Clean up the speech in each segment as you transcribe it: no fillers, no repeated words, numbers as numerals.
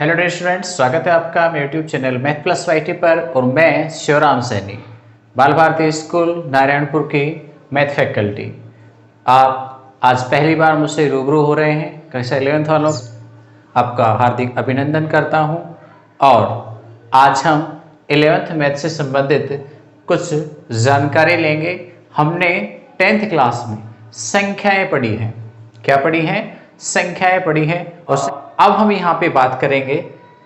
Hello dear students, स्वागत है आपका मेरे YouTube channel math plus YT पर। और मैं शिवराम सैनी, बाल भारती स्कूल नारायणपुर की मैथ फैकल्टी। आप आज पहली बार मुझसे रूबरू हो रहे हैं, कक्षा 11th वालों, आपका हार्दिक अभिनंदन करता हूं। और आज हम 11th मैथ से संबंधित कुछ जानकारी लेंगे। हमने 10th क्लास में संख्याएं पढ़ी हैं। क्या पढ़ी हैं? संख्याएं पढ़ी हैं। और अब हम यहाँ पे बात करेंगे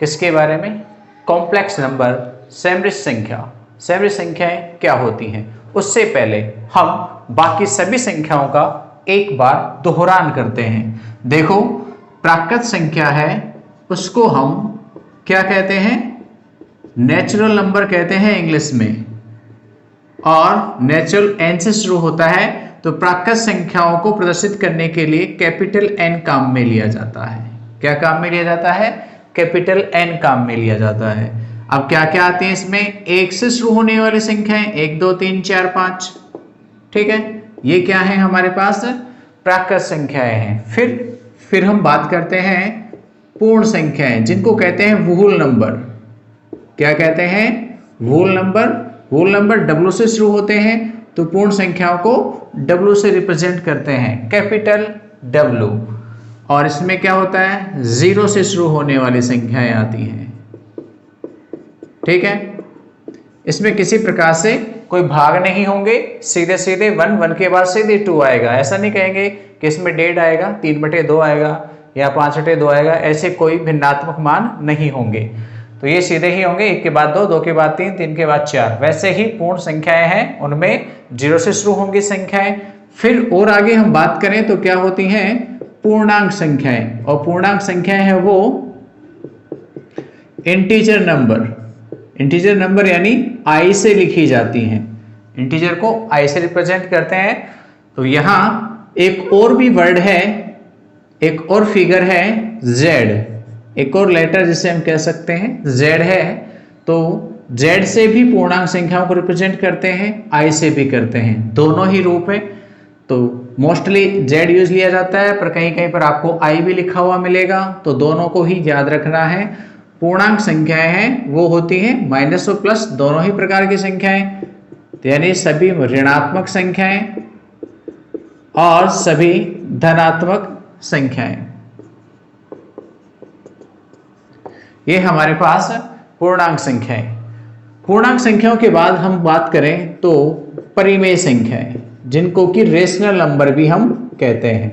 किसके बारे में? कॉम्प्लेक्स नंबर, सैमरिज संख्या। सैमरिज संख्याएं क्या होती हैं? उससे पहले हम बाकी सभी संख्याओं का एक बार दोहरान करते हैं। देखो, प्राकृत संख्या है, उसको हम क्या कहते हैं? नेचुरल नंबर कहते हैं इंग्लिश में। और नेचुरल एन से शुरू होता है, तो प्राकृत संख्याओं को प्रदर्शित करने के लिए कैपिटल एन काम में लिया जाता है। क्या काम में लिया जाता है? कैपिटल एन काम में लिया जाता है। अब क्या क्या आती है इसमें? एक से शुरू होने वाली संख्याएं, 1 2 3 4 5। ठीक है, ये क्या है हमारे पास? प्राकृत संख्याएं हैं। फिर हम बात करते हैं पूर्ण संख्याएं, जिनको कहते हैं वूल नंबर। क्या कहते हैं? वूल नंबर। वूल नंबर डब्ल्यू से शुरू होते हैं, तो पूर्ण संख्याओं को डब्ल्यू से रिप्रेजेंट करते हैं, कैपिटल डब्ल्यू। और इसमें क्या होता है? 0 से शुरू होने वाली संख्याएं आती हैं। ठीक है, इसमें किसी प्रकार से कोई भाग नहीं होंगे, सीधे सीधे 1 1 के बाद सीधे 2 आएगा। ऐसा नहीं कहेंगे कि इसमें 1.5 आएगा, 3/2 आएगा या 5/2 आएगा। ऐसे कोई भिन्नात्मक मान नहीं होंगे, तो ये सीधे ही होंगे, 1 के बाद 2, 2 के बाद 3, 3 के बाद 4। वैसे ही पूर्ण संख्याएं हैं, उनमें 0 से शुरू होंगी संख्याएं। फिर और आगे हम बात करें तो क्या होती हैं? पूर्णांक संख्याएं। और पूर्णांक संख्याएं हैं वो इंटीजर नंबर। इंटीजर नंबर यानी आई से लिखी जाती हैं। इंटीजर को आई से रिप्रेजेंट करते हैं। तो यहां एक और भी वर्ड है, एक और फिगर है, जेड। एक और लेटर जिसे हम कह सकते हैं जेड है। तो जेड से भी पूर्णांक संख्याओं को रिप्रेजेंट करते हैं, आई से भी करते हैं, दोनों ही रूप है। तो मोस्टली जेड यूज लिया जाता है, पर कहीं कहीं पर आपको आई भी लिखा हुआ मिलेगा, तो दोनों को ही याद रखना है। पूर्णांक संख्याएं हैं वो होती हैं माइनस और प्लस, दोनों ही प्रकार की संख्याएं, यानी सभी ऋणात्मक संख्याएं और सभी धनात्मक संख्याएं। ये हमारे पास पूर्णांक संख्याएं। पूर्णांक संख्याओं के बाद हम बात करें तो परिमेय संख्याएं, जिनको कि रेशनल नंबर भी हम कहते हैं।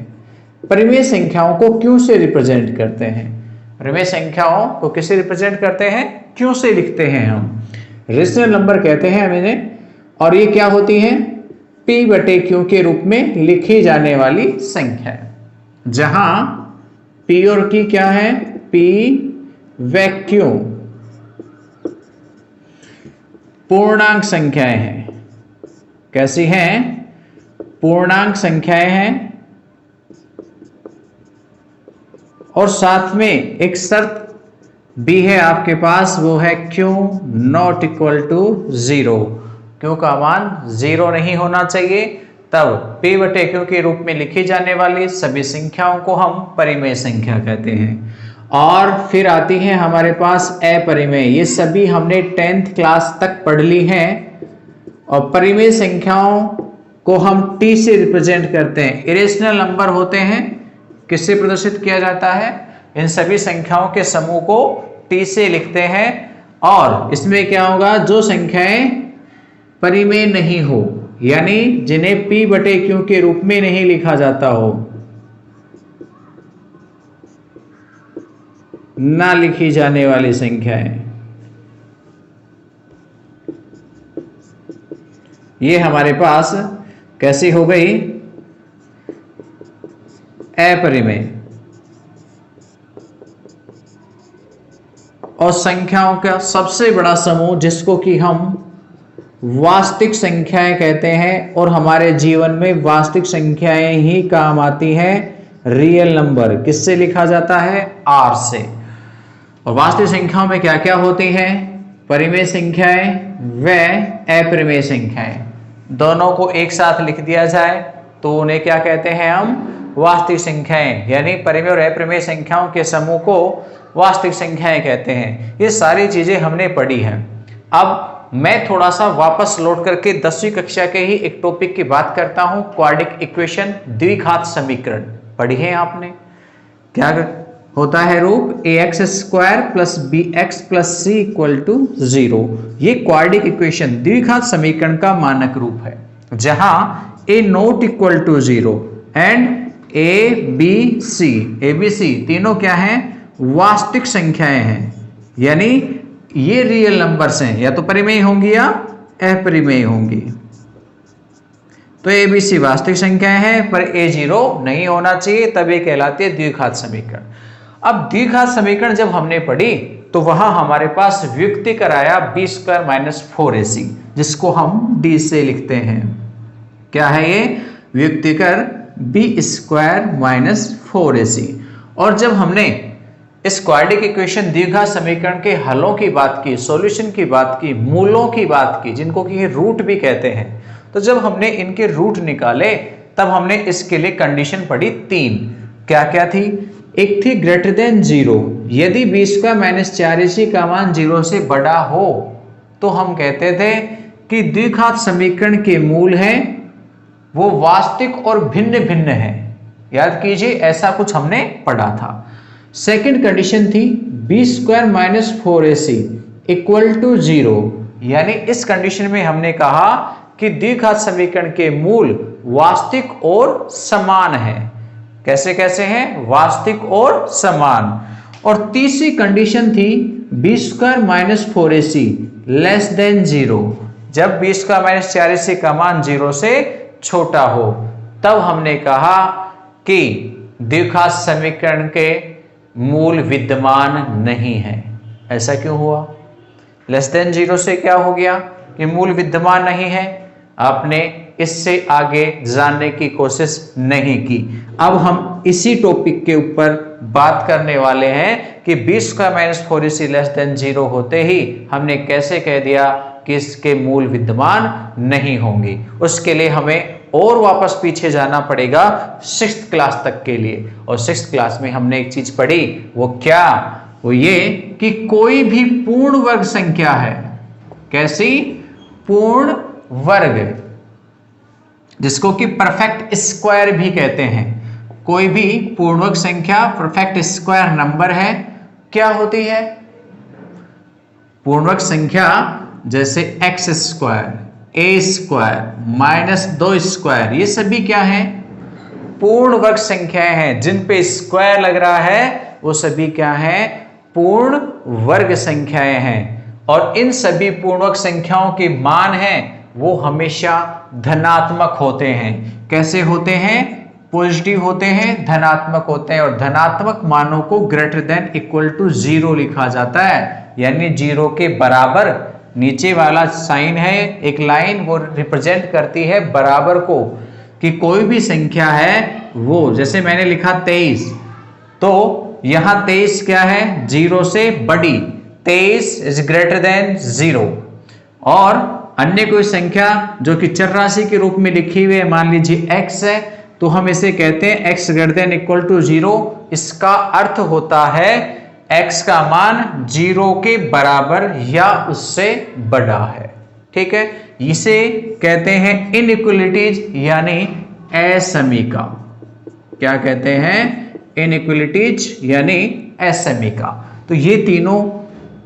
परिमेय संख्याओं को क्यों से रिप्रेजेंट करते हैं? परिमेय संख्याओं को किससे रिप्रेजेंट करते हैं? क्यों से लिखते हैं हम? रेशनल नंबर कहते हैं हम इन्हें। और ये क्या होती हैं? p/q के रूप में लिखी जाने वाली संख्या, जहां p और q क्या है? p व q पूर्णांक संख्याएं हैं। कैसी हैं? पूर्णांक संख्याएं हैं। और साथ में एक शर्त भी है आपके पास, वो है q not equal to 0। q का मान 0 नहीं होना चाहिए, तब p/q के रूप में लिखी जाने वाली सभी संख्याओं को हम परिमेय संख्या कहते हैं। और फिर आती है हमारे पास अपरिमेय। ये सभी हमने 10th क्लास तक पढ़ ली हैं। और परिमेय संख्याओं को हम t से रिप्रेजेंट करते हैं। इरेशनल नंबर होते हैं, किससे प्रदर्शित किया जाता है? इन सभी संख्याओं के समूह को t से लिखते हैं। और इसमें क्या होगा? जो संख्याएं परिमेय नहीं हो, यानी जिन्हें p/q के रूप में नहीं लिखा जाता हो, ना लिखी जाने वाली संख्याएं, ये हमारे पास कैसी हो गई? अपरिमेय। और संख्याओं का सबसे बड़ा समूह, जिसको कि हम वास्तविक संख्याएं कहते हैं, और हमारे जीवन में वास्तविक संख्याएं ही काम आती हैं, रियल नंबर। किससे लिखा जाता है? r से। और वास्तविक संख्याओं में क्या क्या होती हैं? परिमेय संख्याएं व अपरिमेय संख्याएं। दोनों को एक साथ लिख दिया जाए तो उन्हें क्या कहते हैं? हम वास्तविक संख्याएं, यानी परिमेय और अपरिमेय संख्याओं के समूह को वास्तविक संख्याएं कहते हैं। ये सारी चीजें हमने पढ़ी हैं। अब मैं थोड़ा सा वापस लौट करके 10वीं कक्षा के ही एक टॉपिक की बात करता हूं, क्वाड्रेटिक इक्वेशन, द्विघात समीकरण। पढ़ी है आपने? क्या होता है रूप ax² plus bx plus c equal to 0। ये क्वाड्रेटिक इक्वेशन द्विघात समीकरण का मानक रूप है, जहां a not equal to 0 and a b c तीनों क्या हैं? वास्तविक संख्याएं हैं, यानी ये रियल नंबर्स हैं, या तो परिमेय होंगी या अपरिमेय होंगी। तो a b c वास्तविक संख्याएं हैं, पर a 0 नहीं होना चाहिए, तब ये कहलाती है द्विघात समीकरण। अब द्विघात समीकरण जब हमने पढ़ी तो वहां हमारे पास व्युत्क्रम आया b² माइनस 4ac, जिसको हम d से लिखते हैं। क्या है ये? व्युत्क्रम b² माइनस 4ac। और जब हमने इस क्वाड्रेटिक इक्वेशन द्विघात समीकरण के हलों की बात की, सॉल्यूशन की बात की, मूलों की बात की, जिनको कि रूट भी कहते हैं, तो जब हमने इनके रूट निकाले तब हमने इसके लिए कंडीशन पढ़ी 3। क्या क्या थी? एक थी ग्रेटर देन 0, यदि b² माइनस 4ac का मान 0 से बड़ा हो तो हम कहते थे कि द्विघात समीकरण के मूल हैं वो वास्तविक और भिन्न भिन्न हैं। याद कीजिए, ऐसा कुछ हमने पढ़ा था। सेकंड कंडीशन थी b² minus 4ac equal to 0, यानी इस कंडीशन में हमने कहा कि द्विघात समीकरण के मूल वास्तविक और समान हैं। कैसे कैसे हैं? वास्तविक और समान। और तीसरी कंडीशन थी b² minus 4ac less than 0, जब b² माइनस 4ac का मान 0 से छोटा हो, तब हमने कहा कि द्विघात समीकरण के मूल विद्यमान नहीं है। ऐसा क्यों हुआ? लेस देन 0 से क्या हो गया कि मूल विद्यमान नहीं है? आपने इससे आगे जानने की कोशिश नहीं की। अब हम इसी टॉपिक के ऊपर बात करने वाले हैं कि b² minus 4ac less than 0 होते ही हमने कैसे कह दिया कि इसके मूल विद्यमान नहीं होंगे। उसके लिए हमें और वापस पीछे जाना पड़ेगा 6th क्लास तक के लिए। और 6th क्लास में हमने एक चीज पढ़ी, वो क्या? वो ये कि कोई भी पूर्ण वर्ग संख्या है। कैसी? पूर्ण वर्ग, जिसको कि परफेक्ट स्क्वायर भी कहते हैं। कोई भी पूर्णवर्ग संख्या परफेक्ट स्क्वायर नंबर है। क्या होती है? पूर्णवर्ग संख्या जैसे x², a² माइनस 2², ये सभी क्या है? पूर्ण वर्ग संख्याएं हैं। जिन पे स्क्वायर लग रहा है वो सभी क्या है? पूर्ण वर्ग संख्याएं हैं। और इन सभी पूर्णवर्ग संख्याओं के मान हैं वो हमेशा धनात्मक होते हैं। कैसे होते हैं? पॉजिटिव होते हैं, धनात्मक होते हैं। और धनात्मक मानों को ग्रेटर देन इक्वल टू 0 लिखा जाता है, यानी 0 के बराबर। नीचे वाला साइन है एक लाइन, वो रिप्रेजेंट करती है बराबर को, कि कोई भी संख्या है वो, जैसे मैंने लिखा 23, तो यहां 23 क्या है? 0 से बड़ी। 23 इज ग्रेटर देन 0। और अन्य कोई संख्या जो कि चर राशि के रूप में लिखी हुई है, मान लीजिए x है, तो हम इसे कहते हैं x greater than equal to 0। इसका अर्थ होता है x का मान 0 के बराबर या उससे बड़ा है। ठीक है, इसे कहते हैं इनइक्वलिटीज, यानी असमीका। क्या कहते हैं? इनइक्वलिटीज यानी असमीका। तो ये तीनों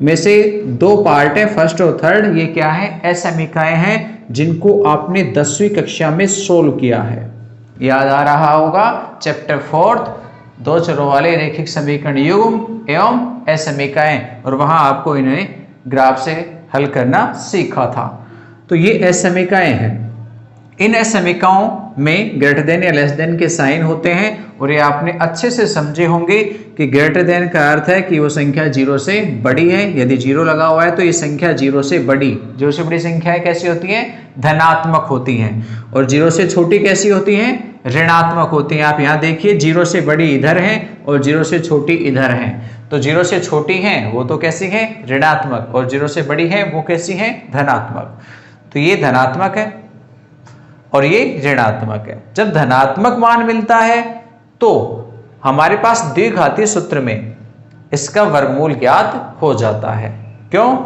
में से 2 पार्ट है, फर्स्ट और थर्ड। ये क्या है? असमीकाएं हैं, जिनको आपने 10वीं कक्षा में सोल्व किया है। याद आ रहा होगा चैप्टर 4 2 चरों वाले रैखिक समीकरण युग्म एवं असमीकाएं, और वहां आपको इन्हें ग्राफ से हल करना सीखा था। तो ये असमीकाएं हैं। इन असमीकाओं में ग्रेटर देन या लेस देन के साइन होते हैं, और ये आपने अच्छे से समझे होंगे कि ग्रेटर देन का अर्थ है कि वो संख्या 0 से बड़ी है। यदि 0 लगा हुआ है तो ये संख्या 0 से बड़ी। 0 से बड़ी संख्याएं कैसी होती हैं? धनात्मक होती हैं। और 0 से छोटी कैसी होती हैं? ऋणात्मक होती हैं। आप यहाँ देखिए, 0 से बड़ी इधर है और 0 से छोटी इधर है। तो 0 से छोटी हैं वो तो कैसी है? ऋणात्मक। और 0 से बड़ी है वो कैसी है? धनात्मक। तो ये धनात्मक है और ये ऋणात्मक है। जब धनात्मक मान मिलता है तो हमारे पास द्विघातीय सूत्र में इसका वर्गमूल ज्ञात हो जाता है। क्यों?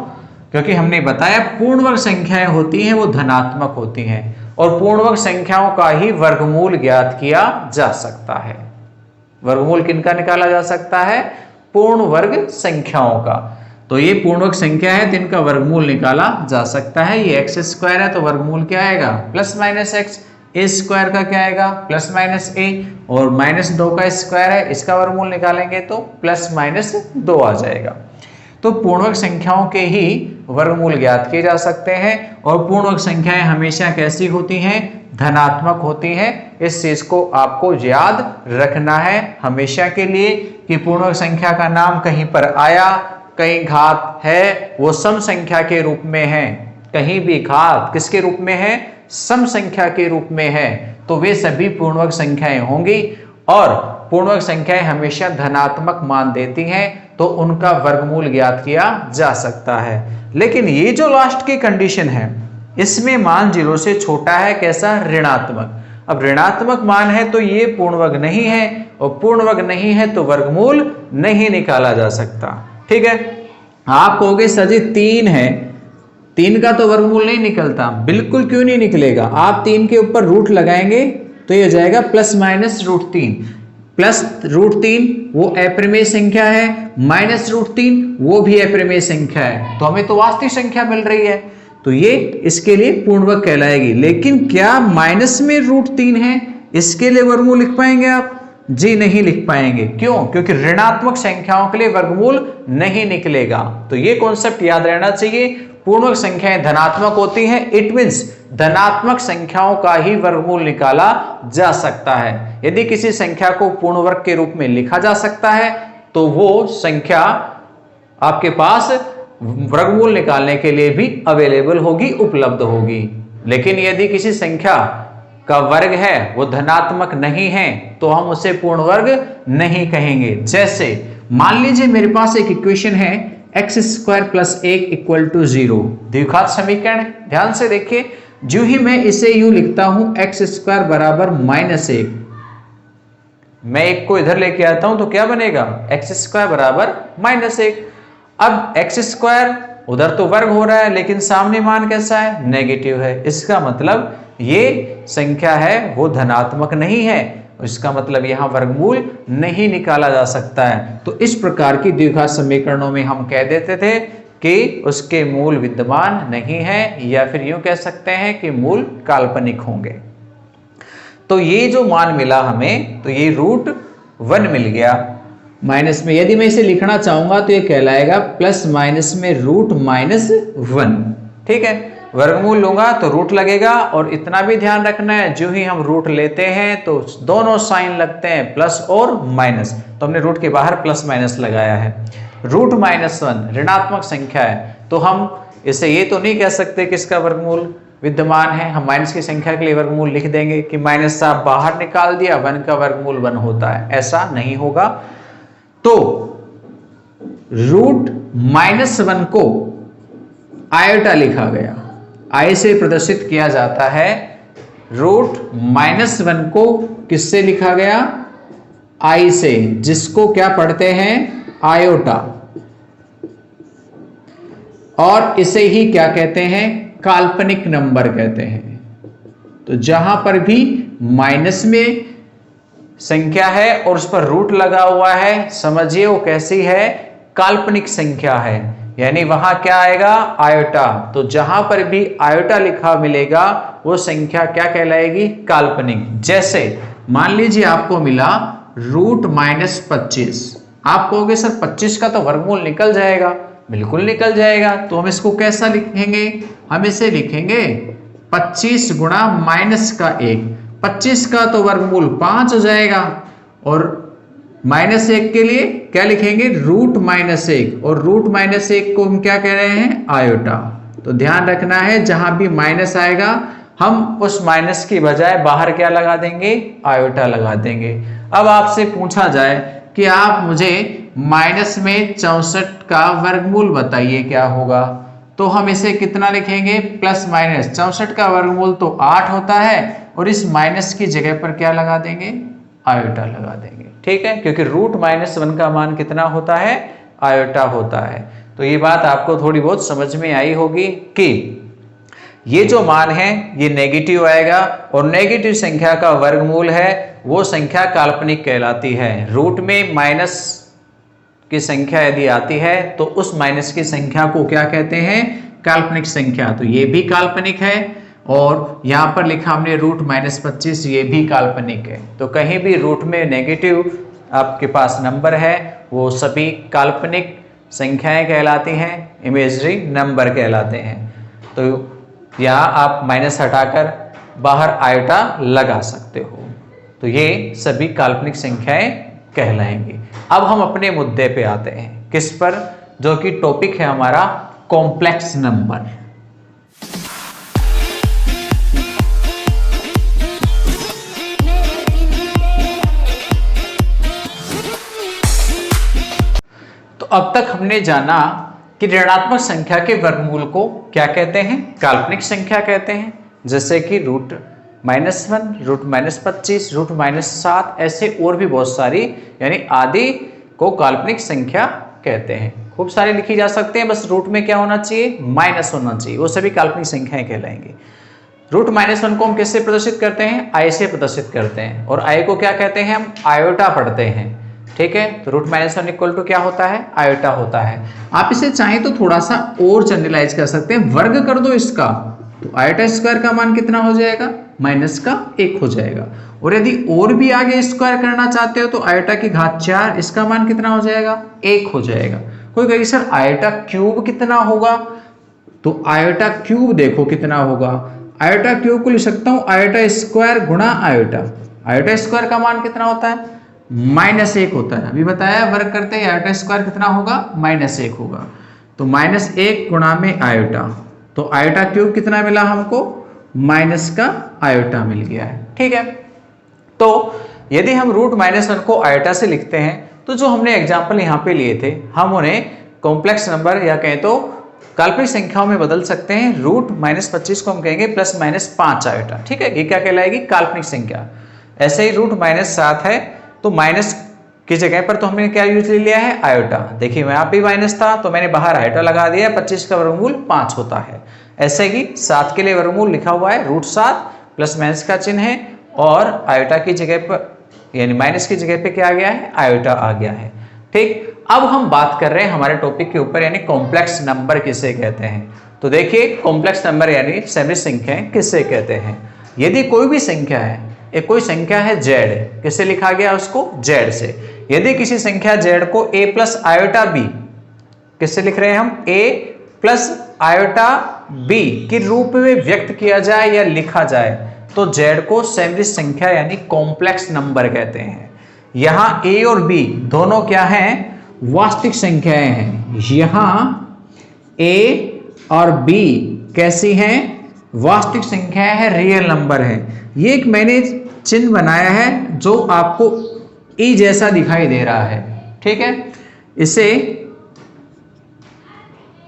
क्योंकि हमने बताया पूर्ण वर्ग संख्याएं होती हैं वो धनात्मक होती हैं और पूर्ण वर्ग संख्याओं का ही वर्गमूल ज्ञात किया जा सकता है। वर्गमूल किनका निकाला जा सकता है? पूर्ण वर्ग संख्याओं का। तो ये पूर्ण वर्ग संख्या है तो इनका वर्गमूल निकाला जा सकता है। ये एक्स स्क्वायर है तो वर्गमूल क्या आएगा? Plus minus x. A square का क्या आएगा? Plus minus A. और माइनस 2 का स्क्वायर है, इसका वर्गमूल निकालेंगे तो प्लस माइनस 2 आ जाएगा। तो पूर्ण वर्ग संख्याओं के ही वर्गमूल ज्ञात किए जा सकते हैं और पूर्ण वर्ग संख्याएं हमेशा कैसी होती हैं? धनात्मक होती हैं। इस चीज को आपको याद रखना है हमेशा के लिए कि पूर्ण वर्ग संख्या का नाम कहीं पर आया, कहीं घात है, वो सम संख्या के रूप में है। कहीं भी घात किसके रूप में है? सम संख्या के रूप में है, तो वे सभी पूर्ण वर्ग संख्याएं होंगी और पूर्ण वर्ग संख्याएं हमेशा धनात्मक मान देती हैं तो उनका वर्गमूल ज्ञात किया जा सकता है। लेकिन ये जो लास्ट की कंडीशन है इसमें मान 0 से छोटा है, कैसा? ऋणात्मक। अब ऋणात्मक मान है तो ये पूर्ण वर्ग नहीं है और पूर्ण वर्ग नहीं है तो वर्गमूल नहीं निकाला जा सकता। ठीक है? आप कहोगे सर जी 3 है, 3 का तो वर्गमूल नहीं निकलता। बिल्कुल क्यों नहीं निकलेगा? आप 3 के ऊपर रूट लगाएंगे तो ये हो जाएगा प्लस माइनस √3। प्लस √3 वो अप्रमेय संख्या है, माइनस √3 वो भी अप्रमेय संख्या है, तो हमें तो वास्तविक संख्या मिल रही है, तो ये इसके लिए पूर्ण वर्ग कहलाएगी। लेकिन क्या माइनस में √3 है, इसके लिए वर्गमूल लिख पाएंगे आप? जी नहीं लिख पाएंगे। क्यों? क्योंकि ऋणात्मक संख्याओं के लिए वर्गमूल नहीं निकलेगा। तो ये कॉन्सेप्ट याद रहना चाहिए। पूर्ण वर्ग संख्याएं धनात्मक होती हैं, इट मींस धनात्मक संख्याओं का ही वर्गमूल निकाला जा सकता है। यदि किसी संख्या को पूर्ण वर्ग के रूप में लिखा जा सकता है तो वो संख्या आपके पास वर्गमूल निकालने के लिए भी अवेलेबल होगी, उपलब्ध होगी। लेकिन यदि किसी संख्या का वर्ग है वो धनात्मक नहीं है तो हम उसे पूर्ण वर्ग नहीं कहेंगे। जैसे मान लीजिए मेरे पास एक इक्वेशन है x² + 1 = 0, द्विघात समीकरण। ध्यान से देखिए, जो ही मैं इसे यूं लिखता हूं x² = -1, मैं 1 को इधर लेके आता हूं तो क्या बनेगा? x² = -1। अब x² उधर तो वर्ग हो रहा है लेकिन सामने मान कैसा है? नेगेटिव है। इसका मतलब ये संख्या है वो धनात्मक नहीं है, इसका मतलब यहां वर्गमूल नहीं निकाला जा सकता है। तो इस प्रकार की द्विघात समीकरणों में हम कह देते थे कि उसके मूल विद्यमान नहीं है, या फिर यूं कह सकते हैं कि मूल काल्पनिक होंगे। तो ये जो मान मिला हमें, तो ये √1 मिल गया। माइनस में यदि मैं इसे लिखना चाहूंगा तो ये कहलाएगा प्लस माइनस में √-1। ठीक है? वर्गमूल लूंगा तो रूट लगेगा, और इतना भी ध्यान रखना है जो ही हम रूट लेते हैं तो दोनों साइन लगते हैं, प्लस और माइनस। तो हमने रूट के बाहर प्लस माइनस लगाया है। √-1 ऋणात्मक संख्या है तो हम इसे ये तो नहीं कह सकते कि इसका वर्गमूल विद्यमान है। हम माइनस की संख्या के लिए वर्गमूल लिख देंगे कि माइनस से आप बाहर निकाल दिया, 1 का वर्गमूल 1 होता है, ऐसा नहीं होगा। तो √-1 को आयोटा लिखा गया, आई से प्रदर्शित किया जाता है। √-1 को किससे लिखा गया? आई से, जिसको क्या पढ़ते हैं? आयोटा। और इसे ही क्या कहते हैं? काल्पनिक नंबर कहते हैं। तो जहां पर भी माइनस में संख्या है और उस पर रूट लगा हुआ है, समझिए वो कैसी है? काल्पनिक संख्या है, यानी वहां क्या आएगा? आयोटा। तो जहां पर भी आयोटा लिखा मिलेगा वो संख्या क्या कहलाएगी? काल्पनिक। जैसे मान लीजिए आपको मिला √-25, आप कहोगे सर 25 का तो वर्गमूल निकल जाएगा। बिल्कुल निकल जाएगा। तो हम इसको कैसा लिखेंगे? हम इसे लिखेंगे 25 गुणा -1। 25 का तो वर्गमूल 5 हो जाएगा, और -1 के लिए क्या लिखेंगे? √-1, और √-1 को हम क्या कह रहे हैं? आयोटा। तो ध्यान रखना है जहां भी माइनस आएगा हम उस माइनस की बजाय बाहर क्या लगा देंगे? आयोटा लगा देंगे। अब आपसे पूछा जाए कि आप मुझे माइनस में 64 का वर्गमूल बताइए क्या होगा, तो हम इसे कितना लिखेंगे? प्लस माइनस 64 का वर्गमूल तो 8 होता है, और इस माइनस की जगह पर क्या लगा देंगे? आयोटा लगा देंगे, ठीक है, क्योंकि √-1 का मान कितना होता है, आयोटा होता है। तो ये बात आपको थोड़ी बहुत समझ में आई होगी कि ये जो मान है ये नेगेटिव आएगा और नेगेटिव संख्या का वर्गमूल है वो संख्या काल्पनिक कहलाती है। रूट में माइनस की संख्या यदि आती है तो उस माइनस की संख्या को क्या कहते हैं, काल्पनिक संख्या। तो ये भी काल्पनिक है और यहाँ पर लिखा हमने √-25, ये भी काल्पनिक है। तो कहीं भी रूट में नेगेटिव आपके पास नंबर है वो सभी काल्पनिक संख्याएं कहलाती हैं, इमेजरी नंबर कहलाते हैं। तो यहाँ आप माइनस हटाकर बाहर आयोटा लगा सकते हो। तो ये सभी काल्पनिक संख्याएं कहलाएंगी। अब हम अपने मुद्दे पे आते हैं, किस पर, जो कि टॉपिक है हमारा कॉम्प्लेक्स नंबर। तो अब तक हमने जाना कि ऋणात्मक संख्या के वर्गमूल को क्या कहते हैं, काल्पनिक संख्या कहते हैं, जैसे कि √-1, √-25, √-7, ऐसे और भी बहुत सारी यानी आदि को काल्पनिक संख्या कहते हैं। खूब सारे लिखी जा सकते हैं, बस रूट में क्या होना चाहिए, माइनस होना चाहिए, वो सभी काल्पनिक संख्याएं कहलाएंगी। √-1 को हम किससे प्रदर्शित करते हैं, आई से प्रदर्शित करते हैं, और आई को क्या कहते हैं, हम आयोटा पढ़ते हैं, ठीक है। तो √-1 इक्वल टू क्या होता है, आयोटा होता है। आप इसे चाहें तो थोड़ा सा और जनरलाइज कर सकते हैं, वर्ग कर दो इसका, तो आयोटा स्क्वायर का मान कितना हो जाएगा, -1 हो जाएगा। और यदि और भी आगे स्क्वायर करना चाहते हो तो आयोटा की घात 4, इसका मान कितना हो जाएगा, 1 हो जाएगा। कोई कहेगा सर आयोटा क्यूब कितना होगा, तो आयोटा क्यूब देखो कितना होगा, आयोटा क्यूब को लिख सकता हूं आयोटा स्क्वायर गुणा आयोटा। आयोटा स्क्वायर का मान कितना होता है, -1 होता है। अभी बताया वर्ग करते हैं, आयोटा स्क्वायर कितना होगा, -1 होगा। तो -1 गुणा में आयोटा, तो आयोटा क्यूब कितना मिला हमको, माइनस का आयोटा मिल गया है, ठीक है। तो यदि हम √-1 को आयोटा से लिखते हैं तो जो हमने एग्जाम्पल यहाँ पे लिए थे हम उन्हें कॉम्प्लेक्स नंबर या कहें तो काल्पनिक संख्याओं में बदल सकते हैं। √-25 को हम कहेंगे +-5 आयोटा, ठीक है, ये क्या कहलाएगी, काल्पनिक संख्या। ऐसे ही √-7 है तो माइनस की जगह पर तो हमने क्या यूज ले लिया है, आयोटा। देखिए यहाँ पे माइनस था तो मैंने बाहर आयोटा लगा दिया, 25 का वर्गमूल 5 होता है। ऐसे ही 7 के लिए वर्गमूल लिखा हुआ है √7 प्लस माइनस का चिन्ह है और आयोटा की जगह पर यानी माइनस की जगह पे क्या आ गया है, आयोटा आ गया है, ठीक। अब हम बात कर रहे हैं हमारे टॉपिक के ऊपर, यानी कॉम्प्लेक्स नंबर किसे कहते हैं। तो देखिए कॉम्प्लेक्स नंबर यानी समिश्र संख्याएं किसे कहते हैं। यदि कोई भी संख्या है, एक कोई संख्या है z, किससे लिखा गया उसको, z से। यदि किसी संख्या z को a प्लस आयोटा b, किससे लिख रहे हैं हम, a प्लस आयोटा b के रूप में व्यक्त किया जाए या लिखा जाए तो z को समिश्र संख्या यानी कॉम्प्लेक्स नंबर कहते हैं। यहां a और b दोनों क्या हैं, वास्तविक संख्याएं हैं। यहां a और b कैसी हैं, वास्तविक संख्याएं हैं, रियल नंबर है। ये एक मैंने चिन्ह बनाया है जो आपको ई जैसा दिखाई दे रहा है, ठीक है। इसे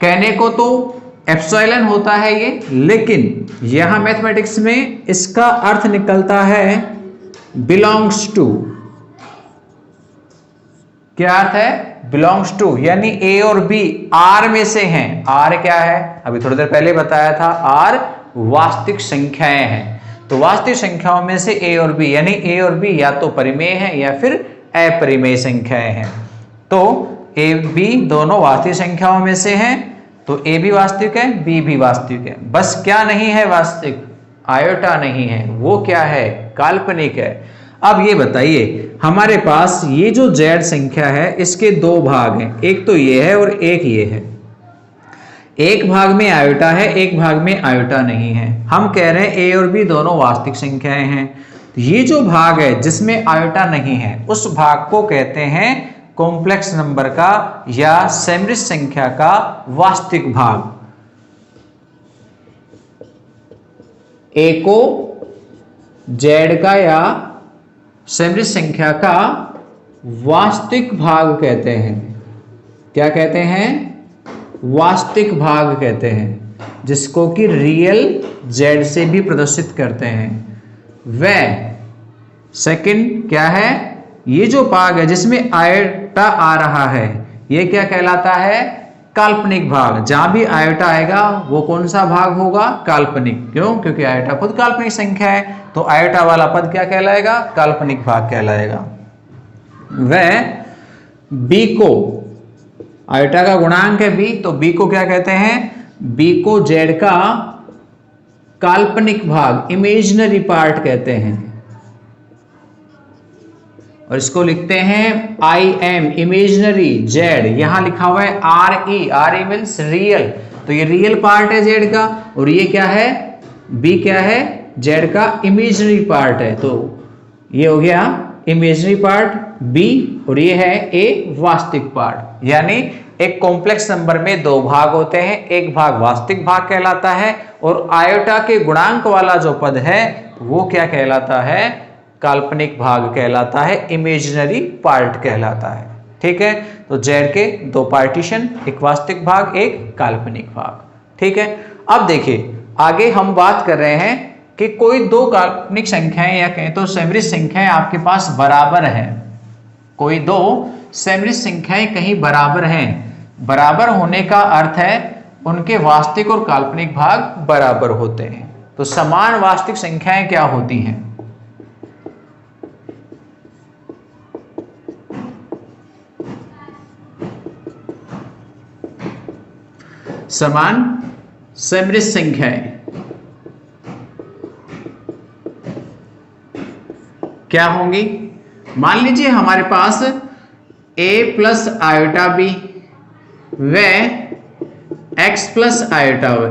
कहने को तो एप्सिलॉन होता है ये, लेकिन यहां मैथमेटिक्स में इसका अर्थ निकलता है बिलोंग्स टू। क्या अर्थ है, बिलोंग्स टू, यानी ए और बी आर में से हैं। आर क्या है, अभी थोड़ी देर पहले बताया था, आर वास्तविक संख्याएं हैं। तो वास्तविक संख्याओं में से ए और बी, यानी ए और बी या तो परिमेय है या फिर अपरिमेय संख्याएं हैं। तो ए बी दोनों वास्तविक संख्याओं में से हैं, तो ए भी वास्तविक है, बी भी वास्तविक है। बस क्या नहीं है वास्तविक, आयोटा नहीं है, वो क्या है, काल्पनिक है। अब ये बताइए हमारे पास ये जो z संख्या है इसके दो भाग हैं, एक तो ये है और एक ये है। एक भाग में आयोटा है, एक भाग में आयोटा नहीं है। हम कह रहे हैं a और b दोनों वास्तविक संख्याएं हैं। ये जो भाग है जिसमें आयोटा नहीं है उस भाग को कहते हैं कॉम्प्लेक्स नंबर का या समिश्र संख्या का वास्तविक भाग। a को z का या समिश्र संख्या का वास्तविक भाग कहते हैं। क्या कहते हैं, वास्तविक भाग कहते हैं, जिसको कि रियल z से भी प्रदर्शित करते हैं। वह सेकंड क्या है, ये जो भाग है जिसमें आयोटा आ रहा है ये क्या कहलाता है, काल्पनिक भाग। जहां भी आयोटा आएगा वो कौन सा भाग होगा, काल्पनिक। क्यों, क्योंकि आयोटा खुद काल्पनिक संख्या है, तो आयोटा वाला पद क्या कहलाएगा, काल्पनिक भाग कहलाएगा। वह बी को, आयोटा का गुणांक है बी, तो बी को क्या कहते हैं, बी को जेड का काल्पनिक भाग, इमेजिनरी पार्ट कहते हैं। और इसको लिखते हैं आई एम, इमेजिनरी जेड, यहां लिखा हुआ है R E, R E means real, तो ये रियल पार्ट है जेड का, और ये क्या है, बी क्या है, जेड का इमेजिनरी पार्ट है। तो ये हो गया इमेजिनरी पार्ट बी, और ये है ए वास्तविक पार्ट। यानी एक कॉम्प्लेक्स नंबर में दो भाग होते हैं, एक भाग वास्तविक भाग कहलाता है, और आयोटा के गुणांक वाला जो पद है वो क्या कहलाता है, काल्पनिक भाग कहलाता है, इमेजिनरी पार्ट कहलाता है। ठीक है, तो जेड के दो पार्टीशन, एक वास्तविक भाग, एक काल्पनिक भाग। ठीक है, अब देखिए आगे हम बात कर रहे हैं कि कोई दो काल्पनिक संख्याएं या कहें तो सैमरिज संख्याएं आपके पास बराबर हैं, कोई दो सैमरिज संख्याएं कहीं बराबर हैं। बराबर होने का अर्थ है उनके वास्तविक और काल्पनिक भाग बराबर होते हैं। तो समान वास्तविक संख्याएं क्या होती हैं, समान सैमरिज संख्याएं क्या होंगी। मान लीजिए हमारे पास a प्लस आयोटा बी व x प्लस आयोटा y,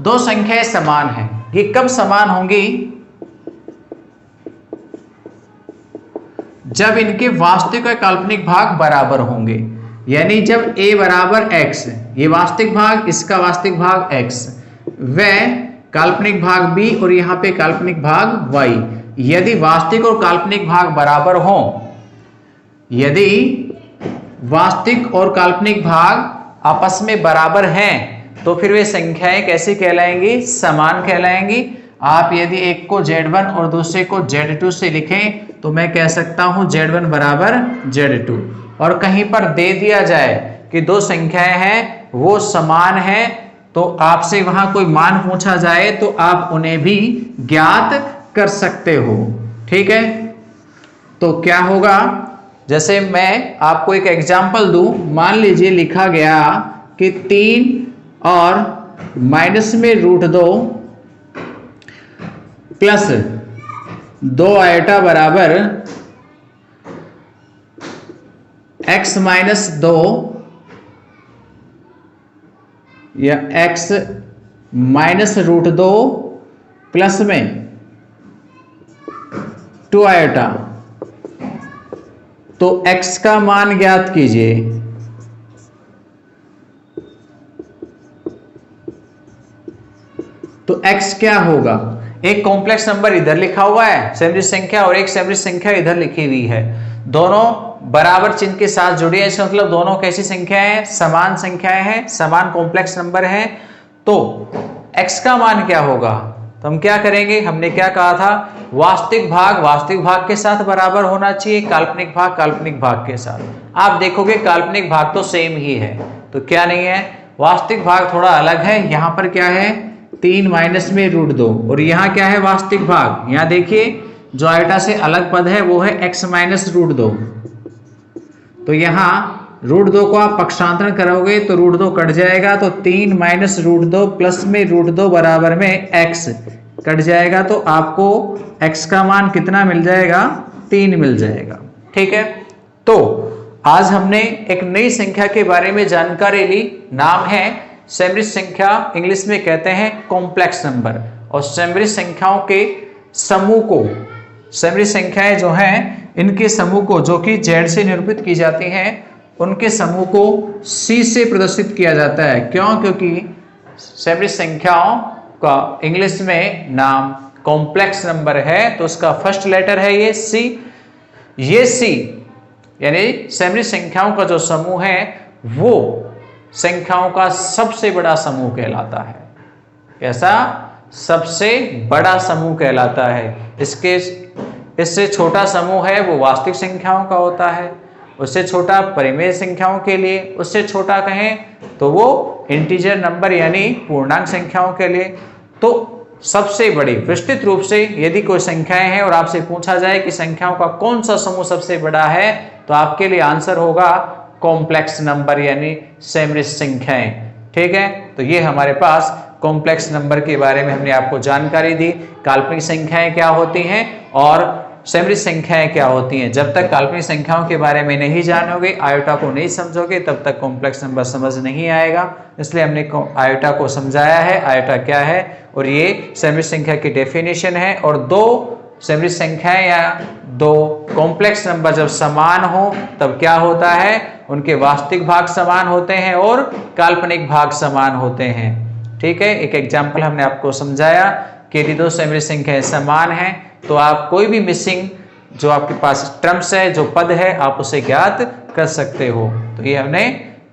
दो संख्याएं समान हैं। ये कब समान होंगी, जब इनके वास्तविक और काल्पनिक भाग बराबर होंगे। यानी जब a बराबर x, ये वास्तविक भाग, इसका वास्तविक भाग x, व काल्पनिक भाग b और यहाँ पे काल्पनिक भाग y, यदि वास्तविक और काल्पनिक भाग बराबर हो, यदि वास्तविक और काल्पनिक भाग आपस में बराबर हैं, तो फिर वे संख्याएं कैसी कहलाएंगी, समान कहलाएंगी। आप यदि एक को Z1 और दूसरे को Z2 से लिखें तो मैं कह सकता हूं Z1 बराबर Z2, और कहीं पर दे दिया जाए कि दो संख्याएं हैं वो समान हैं, तो आपसे वहां कोई मान पूछा जाए तो आप उन्हें भी ज्ञात कर सकते हो। ठीक है, तो क्या होगा, जैसे मैं आपको एक एग्जांपल दूं, मान लीजिए लिखा गया कि 3 और माइनस में √2 प्लस 2 आयोटा बराबर x माइनस 2 या x माइनस √2 प्लस में 2 आयोटा, तो x का मान ज्ञात कीजिए। तो x क्या होगा, एक कॉम्प्लेक्स नंबर इधर लिखा हुआ है सैमरिज संख्या, और एक सैमरिज संख्या इधर लिखी हुई है, दोनों बराबर चिन्ह के साथ जुड़ी है। इसका मतलब दोनों कैसी संख्याएं हैं, समान संख्याएं हैं, समान कॉम्प्लेक्स नंबर हैं। तो x का मान क्या होगा, तो हम क्या करेंगे, हमने क्या कहा था, वास्तविक भाग के साथ बराबर होना चाहिए, काल्पनिक भाग के साथ। आप देखोगे काल्पनिक भाग तो सेम ही है, तो क्या नहीं है, वास्तविक भाग थोड़ा अलग है। यहां पर क्या है, 3 माइनस में √2, और यहाँ क्या है वास्तविक भाग, यहाँ देखिए जो आयोटा से अलग पद है वो है x माइनस √2। तो यहाँ √2 को आप पक्षांतरण करोगे तो √2 कट जाएगा, तो 3 माइनस √2 प्लस में √2 बराबर में x कट जाएगा, तो आपको x का मान कितना मिल जाएगा, 3 मिल जाएगा। ठीक है, तो आज हमने एक नई संख्या के बारे में जानकारी ली, नाम है सैमरिज संख्या, इंग्लिश में कहते हैं कॉम्प्लेक्स नंबर। और सैमरिज संख्याओं के समूह को, सैमरिज संख्याएं जो हैं इनके समूह को, जो कि Z से निरूपित की जाती हैं, उनके समूह को C से प्रदर्शित किया जाता है। क्यों, क्योंकि सैमरिज संख्याओं का इंग्लिश में नाम कॉम्प्लेक्स नंबर है, तो उसका फर्स्ट लेटर है ये C। ये C यानी सैमरिज संख्याओं का जो समूह है वो संख्याओं का सबसे बड़ा समूह कहलाता है। कैसा, सबसे बड़ा समूह कहलाता है। इसके इससे छोटा समूह है वो वास्तविक संख्याओं का होता है, उससे छोटा परिमेय संख्याओं के लिए, उससे छोटा कहें तो वो इंटीजर नंबर यानी पूर्णांक संख्याओं के लिए। तो सबसे बड़ी विस्तृत रूप से यदि कोई संख्याएं हैं और आपसे पूछा जाए कि संख्याओं का कौन सा समूह सबसे बड़ा है, तो आपके लिए आंसर होगा कॉम्प्लेक्स नंबर यानी सैमरिस संख्याएं। ठीक है, तो ये हमारे पास कॉम्प्लेक्स नंबर के बारे में हमने आपको जानकारी दी। काल्पनिक संख्याएं क्या होती हैं और सैमरिस संख्याएं क्या होती हैं। जब तक काल्पनिक संख्याओं के बारे में नहीं जानोगे, आयोटा को नहीं समझोगे, तब तक कॉम्प्लेक्स नंबर समझ नहीं आएगा। इसलिए हमने आयोटा को समझाया है, आयोटा क्या है और ये सैमरिस संख्या की डेफिनेशन है। और दो सैमरिस संख्याएं या दो कॉम्प्लेक्स नंबर जब समान हो तब क्या होता है, उनके वास्तविक भाग समान होते हैं और काल्पनिक भाग समान होते हैं। ठीक है, एक एग्जाम्पल हमने आपको समझाया कि यदि दो सैमरिस संख्याएं समान हैं तो आप कोई भी मिसिंग जो आपके पास टर्म्स है, जो पद है, आप उसे ज्ञात कर सकते हो। तो ये हमने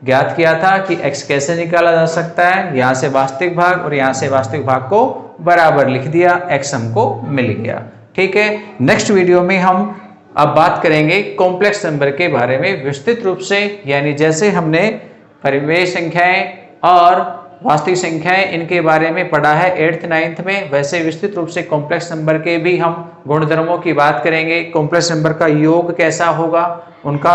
ज्ञात किया था कि x कैसे निकाला जा सकता है। यहाँ से वास्तविक भाग और यहाँ से वास्तविक भाग को बराबर लिख दिया, x हमको मिल गया। ठीक है, नेक्स्ट वीडियो में हम अब बात करेंगे कॉम्प्लेक्स नंबर के बारे में विस्तृत रूप से, यानी जैसे हमने परिमेय संख्याएं और वास्तविक संख्याएं इनके बारे में पढ़ा है 8th 9th में, वैसे विस्तृत रूप से कॉम्प्लेक्स नंबर के भी हम गुणधर्मों की बात करेंगे। कॉम्प्लेक्स नंबर का योग कैसा होगा, उनका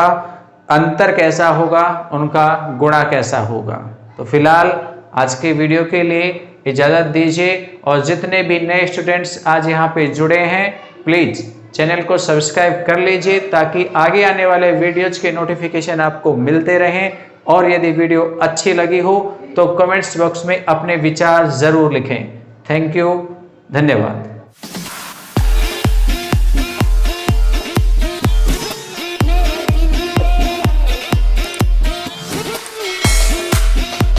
अंतर कैसा होगा, उनका गुणा कैसा होगा। तो फिलहाल आज के वीडियो के लिए इजाजत दीजिए और जितने भी नए स्टूडेंट्स आज यहाँ पे जुड़े हैं प्लीज चैनल को सब्सक्राइब कर लीजिए ताकि आगे आने वाले वीडियोज के नोटिफिकेशन आपको मिलते रहें। और यदि वीडियो अच्छी लगी हो तो कमेंट्स बॉक्स में अपने विचार जरूर लिखें। थैंक यू, धन्यवाद।